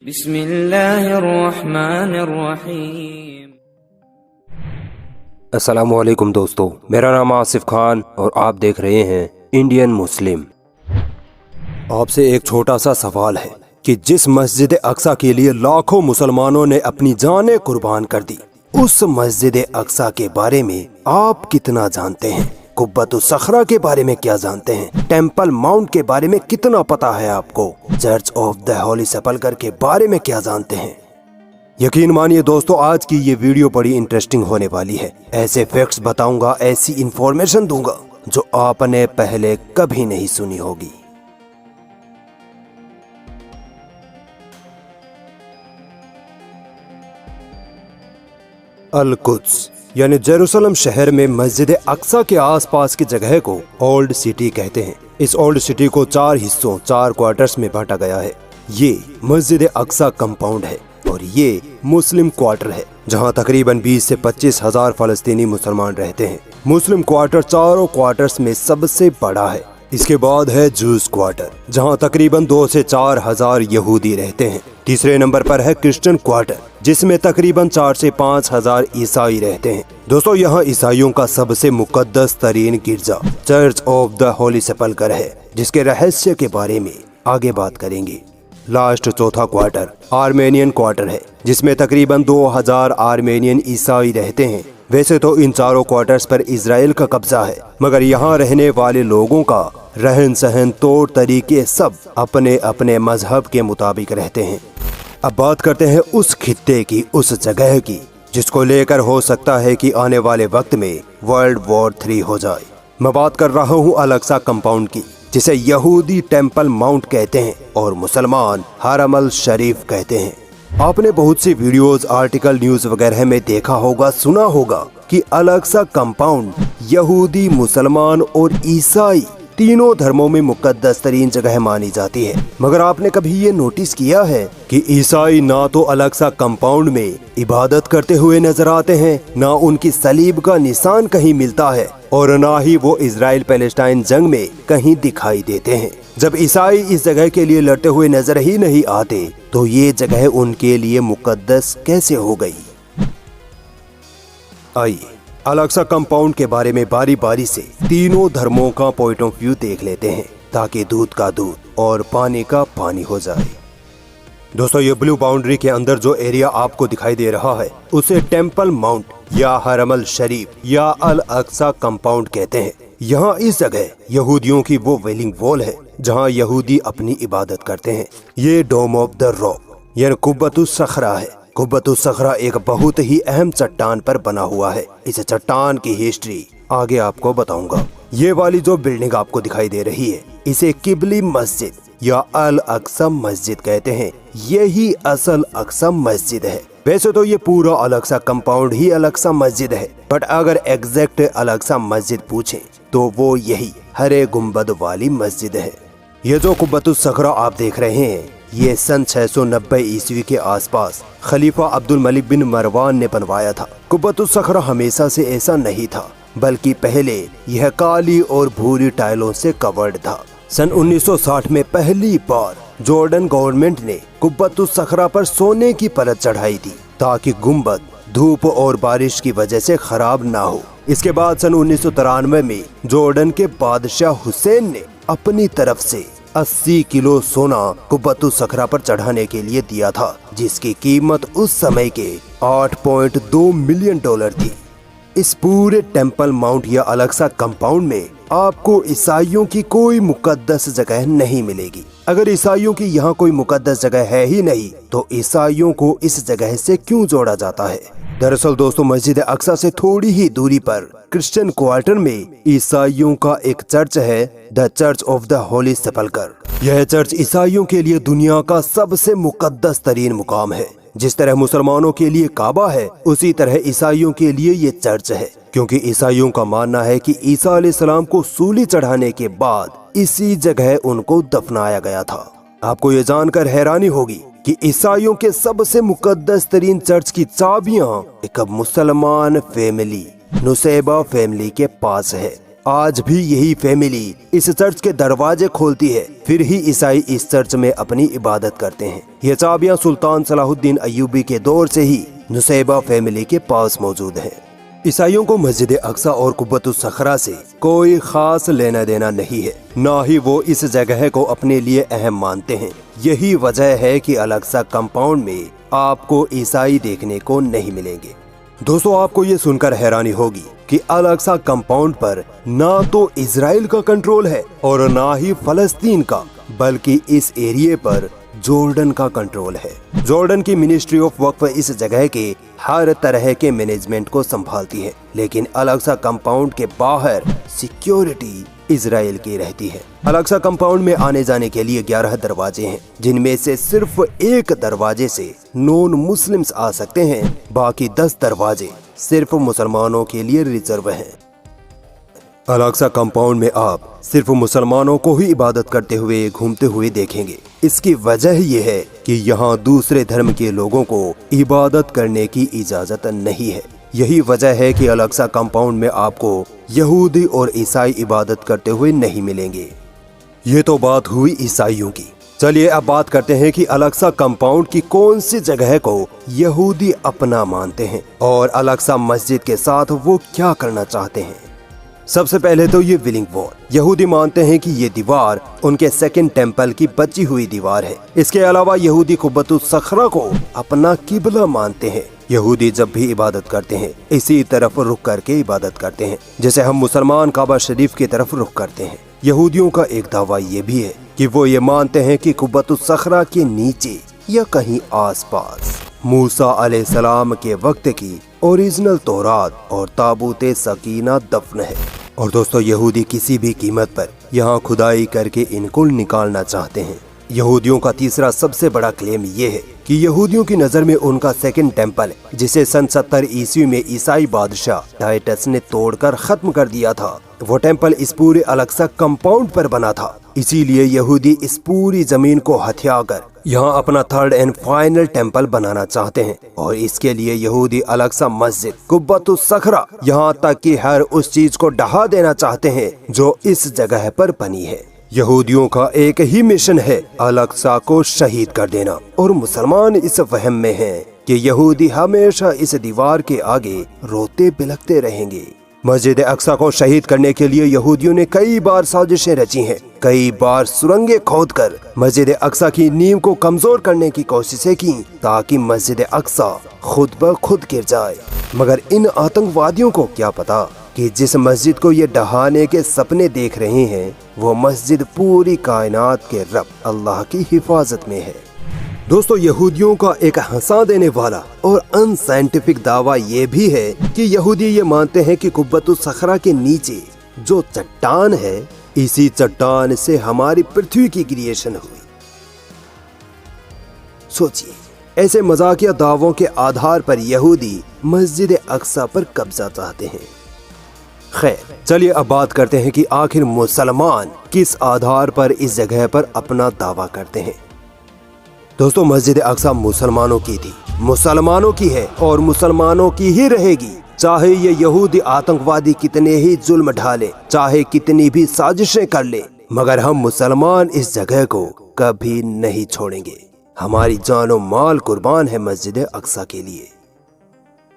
بسم اللہ الرحمن الرحیم۔ السلام علیکم دوستو، میرا نام آصف خان اور آپ دیکھ رہے ہیں انڈین مسلم۔ آپ سے ایک چھوٹا سا سوال ہے کہ جس مسجد اقصی کے لیے لاکھوں مسلمانوں نے اپنی جانیں قربان کر دی، اس مسجد اقصی کے بارے میں آپ کتنا جانتے ہیں؟ قبۃ الصخرہ کے بارے میں کیا جانتے ہیں؟ ٹیمپل ماؤنٹ کے بارے میں کتنا پتا ہے آپ کو؟ چرچ آف دا ہولی سیپلکر کے بارے میں کیا جانتے ہیں؟ یقین مانیے دوستو، آج کی یہ ویڈیو بڑی انٹرسٹنگ ہونے والی ہے۔ ایسے فیکٹس بتاؤں گا، ایسی انفارمیشن دوں گا جو آپ نے پہلے کبھی نہیں سنی ہوگی۔ القدس یعنی جیروسلم شہر میں مسجد اقصی کے آس پاس کی جگہ کو اولڈ سٹی کہتے ہیں۔ اس اولڈ سٹی کو 4 حصوں 4 کوارٹرز میں بانٹا گیا ہے۔ یہ مسجد اقصی کمپاؤنڈ ہے اور یہ مسلم کوارٹر ہے جہاں تقریباً 20 سے 25 ہزار فلسطینی مسلمان رہتے ہیں۔ مسلم کوارٹر چاروں کوارٹرز میں سب سے بڑا ہے۔ اس کے بعد ہے جوز کوارٹر جہاں تقریباً 2 سے 4 ہزار یہودی رہتے ہیں۔ تیسرے نمبر پر ہے کرسچن کوارٹر جس میں تقریباً 4 سے 5 ہزار عیسائی رہتے ہیں۔ دوستو، یہاں عیسائیوں کا سب سے مقدس ترین گرجا چرچ آف دا ہولی سیپلکر ہے جس کے رہسیہ کے بارے میں آگے بات کریں گے۔ لاسٹ چوتھا کوارٹر آرمینین کوارٹر ہے جس میں تقریباً 2000 آرمینین عیسائی رہتے ہیں۔ ویسے تو ان چاروں کوارٹرز پر اسرائیل کا قبضہ ہے، مگر یہاں رہنے والے لوگوں کا رہن سہن طور طریقے سب اپنے اپنے مذہب کے مطابق رہتے ہیں۔ اب بات کرتے ہیں اس خطے کی، اس جگہ کی جس کو لے کر ہو سکتا ہے کہ آنے والے وقت میں ورلڈ وار 3 ہو جائے۔ میں بات کر رہا ہوں الاقصی کمپاؤنڈ کی، جسے یہودی ٹیمپل ماؤنٹ کہتے ہیں اور مسلمان حرم الشریف کہتے ہیں۔ آپ نے بہت سی ویڈیوز، آرٹیکل، نیوز وغیرہ میں دیکھا ہوگا، سنا ہوگا کہ الاقصی کمپاؤنڈ یہودی، مسلمان اور عیسائی تینوں دھرموں میں مقدس ترین جگہ مانی جاتی ہے۔ مگر آپ نے کبھی یہ نوٹس کیا ہے کہ عیسائی نہ تو الاقصی کمپاؤنڈ میں عبادت کرتے ہوئے نظر آتے ہیں، نہ ان کی صلیب کا نشان کہیں ملتا ہے، اور نہ ہی وہ اسرائیل پیلسٹائن جنگ میں کہیں دکھائی دیتے ہیں؟ جب عیسائی اس جگہ کے لیے لڑتے ہوئے نظر ہی نہیں آتے تو یہ جگہ ان کے لیے مقدس کیسے ہو گئی؟ آئیے الاقصی کمپاؤنڈ کے بارے میں باری باری سے تینوں دھرموں کا پوائنٹ آف ویو دیکھ لیتے ہیں تاکہ دودھ کا دودھ اور پانی کا پانی ہو جائے۔ دوستو، یہ بلو باؤنڈری کے اندر جو ایریا آپ کو دکھائی دے رہا ہے اسے ٹیمپل ماؤنٹ یا حرم الشریف یا الاقصی کمپاؤنڈ کہتے ہیں۔ یہاں اس جگہ یہودیوں کی وہ ویلنگ وال ہے جہاں یہودی اپنی عبادت کرتے ہیں۔ یہ ڈوم آف دا راک یعنی قبۃ الصخرہ ہے۔ قبۃ الصخرہ ایک بہت ہی اہم چٹان پر بنا ہوا ہے۔ اس چٹان کی ہسٹری آگے آپ کو بتاؤں گا۔ یہ والی جو بلڈنگ آپ کو دکھائی دے رہی ہے اسے قبلی مسجد یا الاقصی مسجد کہتے ہیں۔ یہی اصل اقصی مسجد ہے۔ ویسے تو یہ پورا الاقصی کمپاؤنڈ ہی الاقصی مسجد ہے، بٹ اگر ایگزیکٹ الاقصی مسجد پوچھیں تو وہ یہی ہرے گنبد والی مسجد ہے۔ یہ جو قبۃ الصخرہ آپ دیکھ رہے ہیں یہ سن 690 عیسوی کے آس پاس خلیفہ عبد الملک بن مروان نے بنوایا تھا۔ قبۃ الصخرہ ہمیشہ سے ایسا نہیں تھا، بلکہ پہلے یہ کالی اور بھوری ٹائلوں سے کورڈ تھا۔ سن 1960 میں پہلی بار جارڈن گورنمنٹ نے قبۃ الصخرہ پر سونے کی پرت چڑھائی تھی تاکہ گنبد دھوپ اور بارش کی وجہ سے خراب نہ ہو۔ اس کے بعد سن 1993 میں جارڈن کے بادشاہ حسین نے اپنی طرف سے 80 کلو سونا قبۃ الصخرہ پر چڑھانے کے لیے دیا تھا، جس کی قیمت اس سمے کے $8.2 ملین تھی۔ اس پورے ٹیمپل ماؤنٹ یا الاقصی کمپاؤنڈ میں آپ کو عیسائیوں کی کوئی مقدس جگہ نہیں ملے گی۔ اگر عیسائیوں کی یہاں کوئی مقدس جگہ ہے ہی نہیں تو عیسائیوں کو اس جگہ سے کیوں جوڑا جاتا ہے؟ دراصل دوستو، مسجد اقصی سے تھوڑی ہی دوری پر کرسچن کوارٹر میں عیسائیوں کا ایک چرچ ہے، the church of the holy sepulchre. یہ چرچ عیسائیوں کے لیے دنیا کا سب سے مقدس ترین مقام ہے۔ جس طرح مسلمانوں کے لیے کعبہ ہے اسی طرح عیسائیوں کے لیے یہ چرچ ہے، کیونکہ عیسائیوں کا ماننا ہے کہ عیسیٰ علیہ السلام کو سولی چڑھانے کے بعد اسی جگہ ان کو دفنایا گیا تھا۔ آپ کو یہ جان کر حیرانی ہوگی کہ عیسائیوں کے سب سے مقدس ترین چرچ کی چابیاں ایک مسلمان فیملی، نصیبہ فیملی کے پاس ہے۔ آج بھی یہی فیملی اس چرچ کے دروازے کھولتی ہے، پھر ہی عیسائی اس چرچ میں اپنی عبادت کرتے ہیں۔ یہ چابیاں سلطان صلاح الدین ایوبی کے دور سے ہی نصیبہ فیملی کے پاس موجود ہیں۔ عیسائیوں کو مسجد اقصی اور قبۃ الصخرہ سے کوئی خاص لینا دینا نہیں ہے، نہ ہی وہ اس جگہ کو اپنے لیے اہم مانتے ہیں۔ یہی وجہ ہے کہ الاقصی کمپاؤنڈ میں آپ کو عیسائی دیکھنے کو نہیں ملیں گے۔ دوستو، آپ کو یہ سن کر حیرانی ہوگی کہ الاقصی کمپاؤنڈ پر نہ تو اسرائیل کا کنٹرول ہے اور نہ ہی فلسطین کا، بلکہ اس ایریے پر جارڈن کا کنٹرول ہے۔ جارڈن کی منسٹری آف وقف اس جگہ کے ہر طرح کے مینجمنٹ کو سنبھالتی ہے، لیکن الاقصی کمپاؤنڈ کے باہر سیکیورٹی اسرائیل کی رہتی ہے۔ الاقصی کمپاؤنڈ میں آنے جانے کے لیے 11 دروازے ہیں، جن میں سے صرف ایک دروازے سے نون مسلمز آ سکتے ہیں، باقی 10 دروازے صرف مسلمانوں کے لیے ریزرو ہیں۔ الاقصی کمپاؤنڈ میں آپ صرف مسلمانوں کو ہی عبادت کرتے ہوئے گھومتے ہوئے دیکھیں گے۔ اس کی وجہ یہ ہے کہ یہاں دوسرے دھرم کے لوگوں کو عبادت کرنے کی اجازت نہیں ہے۔ یہی وجہ ہے کہ الاقصی کمپاؤنڈ میں آپ کو یہودی اور عیسائی عبادت کرتے ہوئے نہیں ملیں گے۔ یہ تو بات ہوئی عیسائیوں کی۔ چلیے اب بات کرتے ہیں کہ الاقصی کمپاؤنڈ کی کون سی جگہ کو یہودی اپنا مانتے ہیں اور الاقصی مسجد کے ساتھ وہ کیا کرنا چاہتے ہیں۔ سب سے پہلے تو یہ ویلنگ وال۔ یہودی مانتے ہیں کہ یہ دیوار ان کے سیکنڈ ٹیمپل کی بچی ہوئی دیوار ہے۔ اس کے علاوہ یہودی قبۃ الصخرہ کو اپنا قبلہ مانتے ہیں۔ یہودی جب بھی عبادت کرتے ہیں اسی طرف رخ کر کے عبادت کرتے ہیں، جیسے ہم مسلمان کعبہ شریف کی طرف رخ کرتے ہیں۔ یہودیوں کا ایک دعویٰ یہ بھی ہے کہ وہ یہ مانتے ہیں کہ قبۃ الصخرہ کے نیچے یا کہیں آس پاس موسیٰ علیہ السلام کے وقت کی اوریجنل تورات اور تابوت سکینہ دفن ہے۔ اور دوستو، یہودی کسی بھی قیمت پر یہاں کھدائی کر کے ان کو نکالنا چاہتے ہیں۔ یہودیوں کا تیسرا سب سے بڑا کلیم یہ ہے کہ یہودیوں کی نظر میں ان کا سیکنڈ ٹیمپل، جسے سن 70 عیسوی میں عیسائی بادشاہ ٹائٹس نے توڑ کر ختم کر دیا تھا، وہ ٹیمپل اس پورے الاقصی کمپاؤنڈ پر بنا تھا۔ اسی لیے یہودی اس پوری زمین کو ہتھیا کر یہاں اپنا تھرڈ اینڈ فائنل ٹیمپل بنانا چاہتے ہیں، اور اس کے لیے یہودی الاقصی مسجد، قبۃ الصخرہ، یہاں تک کہ ہر اس چیز کو ڈھا دینا چاہتے ہیں جو اس جگہ پر بنی ہے۔ یہودیوں کا ایک ہی مشن ہے، الاقصی کو شہید کر دینا، اور مسلمان اس وہم میں ہیں کہ یہودی ہمیشہ اس دیوار کے آگے روتے بلکتے رہیں گے۔ مسجد اقصی کو شہید کرنے کے لیے یہودیوں نے کئی بار سازشیں رچی ہیں، کئی بار سرنگیں کھود کر مسجد اقصی کی نیم کو کمزور کرنے کی کوششیں کی تاکہ مسجد اقصی خود بخود گر جائے۔ مگر ان آتنکوادیوں کو کیا پتا کہ جس مسجد کو یہ ڈھانے کے سپنے دیکھ رہے ہیں وہ مسجد پوری کائنات کے رب اللہ کی حفاظت میں ہے۔ دوستو، یہودیوں کا ایک ہنسا دینے والا اور ان سائنٹیفک دعویٰ یہ بھی ہے کہ یہودی یہ مانتے ہیں کہ قبۃ الصخرہ کے نیچے جو چٹان ہے، اسی چٹان سے ہماری پرتھوی کی کریشن ہوئی۔ سوچئے، ایسے مذاقیہ دعووں کے آدھار پر یہودی مسجد اقصی پر قبضہ چاہتے ہیں۔ خیر، چلیے اب بات کرتے ہیں کہ آخر مسلمان کس آدھار پر اس جگہ پر اپنا دعویٰ کرتے ہیں۔ دوستو، مسجد اقصی مسلمانوں کی تھی، مسلمانوں کی ہے اور مسلمانوں کی ہی رہے گی، چاہے یہ یہودی آتنکوادی کتنے ہی ظلم ڈھالے، چاہے کتنی بھی سازشیں کر لے، مگر ہم مسلمان اس جگہ کو کبھی نہیں چھوڑیں گے۔ ہماری جان و مال قربان ہے مسجد اقصی کے لیے۔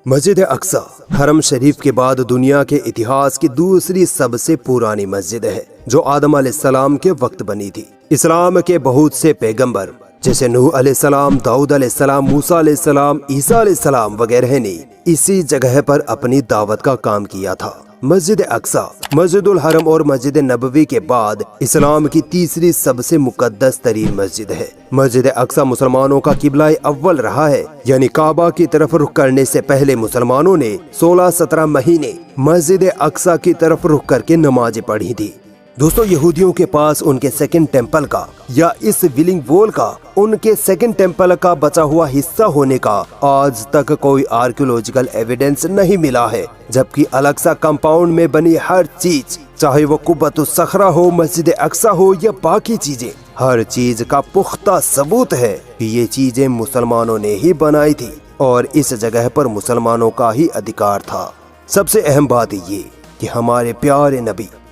مسجد اقصی حرم شریف کے بعد دنیا کے اتہاس کی دوسری سب سے پرانی مسجد ہے، جو آدم علیہ السلام کے وقت بنی تھی۔ اسلام کے بہت سے پیغمبر جیسے نوح علیہ السلام، داؤد علیہ السلام، موسیٰ علیہ السلام، عیسیٰ علیہ السلام وغیرہ نے اسی جگہ پر اپنی دعوت کا کام کیا تھا۔ مسجد اقصی مسجد الحرم اور مسجد نبوی کے بعد اسلام کی تیسری سب سے مقدس ترین مسجد ہے۔ مسجد اقصی مسلمانوں کا قبلہ اول رہا ہے، یعنی کعبہ کی طرف رخ کرنے سے پہلے مسلمانوں نے 16-17 مہینے مسجد اقصی کی طرف رخ کر کے نمازیں پڑھی تھی۔ دوستو، یہودیوں کے پاس ان کے سیکنڈ ٹیمپل کا یا اس ویلنگ وال کا ان کے سیکنڈ ٹیمپل کا بچا ہوا حصہ ہونے کا آج تک کوئی آرکیولوجیکل ایویڈنس نہیں ملا ہے، جبکہ الاقصی کمپاؤنڈ میں بنی ہر چیز، چاہے وہ قبۃ الصخرہ ہو، مسجد اقصی ہو یا باقی چیزیں، ہر چیز کا پختہ ثبوت ہے کہ یہ چیزیں مسلمانوں نے ہی بنائی تھی اور اس جگہ پر مسلمانوں کا ہی ادھیکار تھا۔ سب سے اہم بات یہ کہ ہمارے پیارے نبی